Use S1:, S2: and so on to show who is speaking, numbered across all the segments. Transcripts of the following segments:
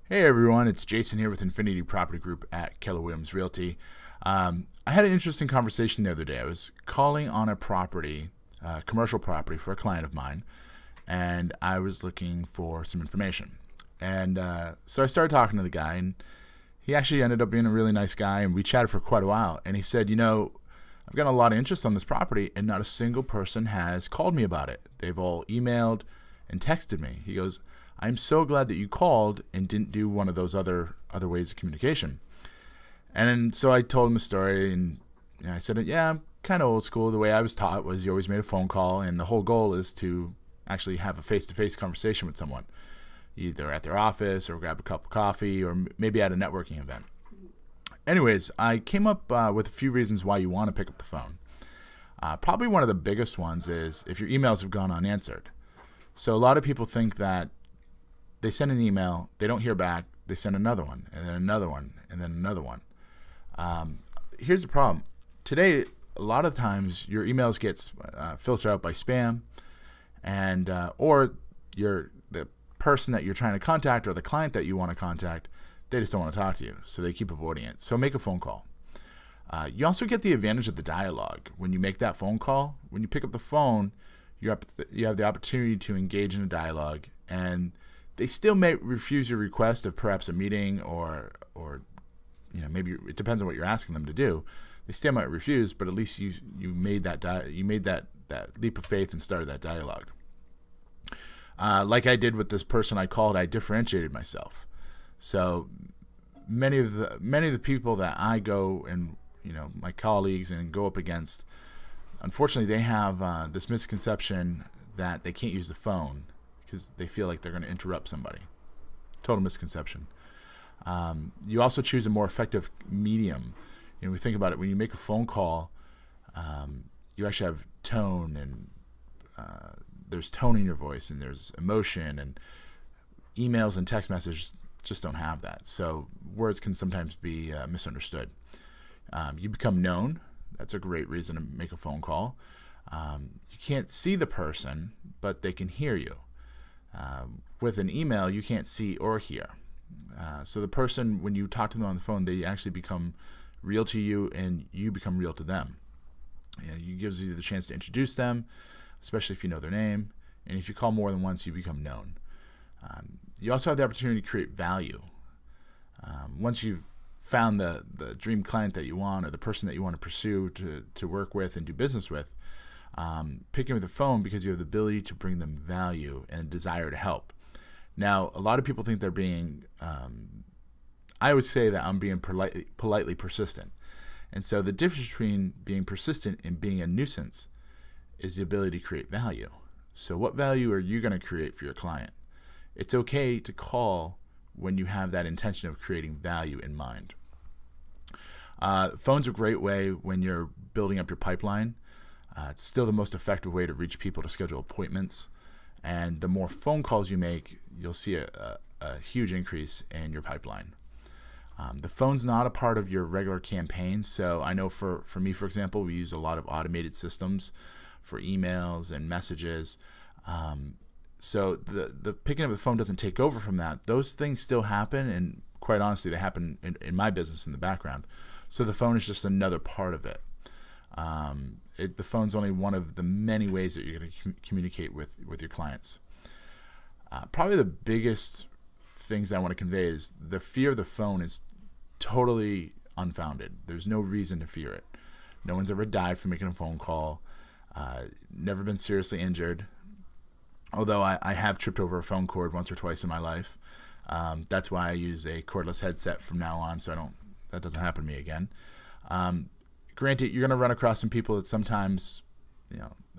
S1: Hey everyone, it's Jason here with Infinity Property Group at Keller Williams Realty. I had an interesting conversation the other day. I was calling on a property, commercial property for a client of mine, and I was looking for some information. And so I started talking to the guy, and he actually ended up being a really nice guy, and we chatted for quite a while. And he said, I've got a lot of interest on this property, and not a single person has called me about it. They've all emailed and texted me. He goes, I'm so glad that you called and didn't do one of those other ways of communication. And so I told him the story, and I said, yeah, I'm kind of old school. The way I was taught was you always made a phone call, and the whole goal is to actually have a face-to-face conversation with someone, either at their office or grab a cup of coffee or maybe at a networking event. Anyways, I came up with a few reasons why you want to pick up the phone. Probably one of the biggest ones is if your emails have gone unanswered. So a lot of people think that they send an email, they don't hear back, they send another one, and then another one, and then another one. Here's the problem. Today, a lot of times your emails get filtered out by spam, and or the person that you're trying to contact or the client that you want to contact, they just don't want to talk to you, so they keep avoiding it. So make a phone call. You also get the advantage of the dialogue. When you make that phone call, when you pick up the phone, you have the opportunity to engage in a dialogue, and they still may refuse your request of perhaps a meeting or maybe it depends on what you're asking them to do. They still might refuse, but at least you made that leap of faith and started that dialogue. Like I did with this person I called, I differentiated myself. So many of the people that I go and my colleagues and go up against, unfortunately, they have this misconception that they can't use the phone because they feel like they're going to interrupt somebody. Total misconception. You also choose a more effective medium. We think about it. When you make a phone call, you actually have tone, and there's tone in your voice, and there's emotion, and emails and text messages just don't have that. So words can sometimes be misunderstood. You become known. That's a great reason to make a phone call. You can't see the person, but they can hear you. With an email, you can't see or hear. So the person, when you talk to them on the phone, they actually become real to you, and you become real to them. It gives you the chance to introduce them, especially if you know their name. And if you call more than once, you become known. You also have the opportunity to create value. Once you've found the dream client that you want, or the person that you want to pursue to work with and do business with, picking up the phone because you have the ability to bring them value and desire to help. Now, a lot of people think they're being, I always say that I'm being politely persistent. And so the difference between being persistent and being a nuisance is the ability to create value. So what value are you going to create for your client? It's okay to call when you have that intention of creating value in mind. Phone's a great way when you're building up your pipeline. It's still the most effective way to reach people to schedule appointments. And the more phone calls you make, you'll see a huge increase in your pipeline. The phone's not a part of your regular campaign. So I know for me, for example, we use a lot of automated systems for emails and messages. So the picking up the phone doesn't take over from that. Those things still happen, and quite honestly, they happen in my business in the background. So the phone is just another part of it. The phone's only one of the many ways that you're going to communicate with your clients. Probably the biggest things I want to convey is the fear of the phone is totally unfounded. There's no reason to fear it. No one's ever died from making a phone call. Never been seriously injured. Although I have tripped over a phone cord once or twice in my life. That's why I use a cordless headset from now on, so that doesn't happen to me again. Granted, you're going to run across some people that sometimes,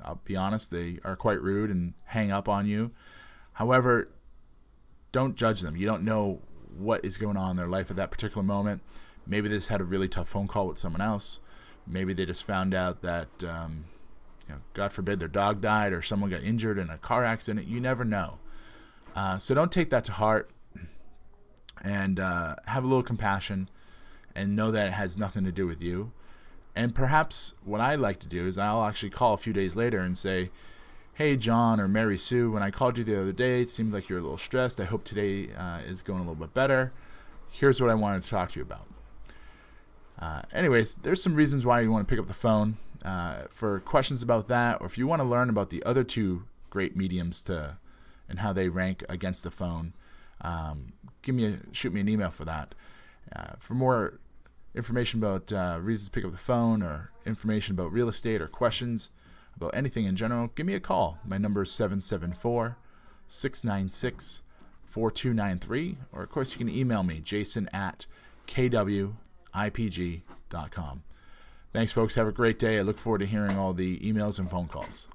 S1: I'll be honest, they are quite rude and hang up on you. However, don't judge them. You don't know what is going on in their life at that particular moment. Maybe they just had a really tough phone call with someone else. Maybe they just found out that, God forbid, their dog died or someone got injured in a car accident. You never know. So don't take that to heart, and have a little compassion and know that it has nothing to do with you. And perhaps what I like to do is I'll actually call a few days later and say, "Hey, John or Mary Sue, when I called you the other day, it seemed like you're a little stressed. I hope today is going a little bit better. Here's what I wanted to talk to you about." Anyways, there's some reasons why you want to pick up the phone for questions about that, or if you want to learn about the other two great mediums and how they rank against the phone. Shoot me an email for that. For more information about reasons to pick up the phone, or information about real estate, or questions about anything in general, give me a call. My number is 774-696-4293, or of course you can email me, jason@kwipg.com. Thanks, folks. Have a great day. I look forward to hearing all the emails and phone calls.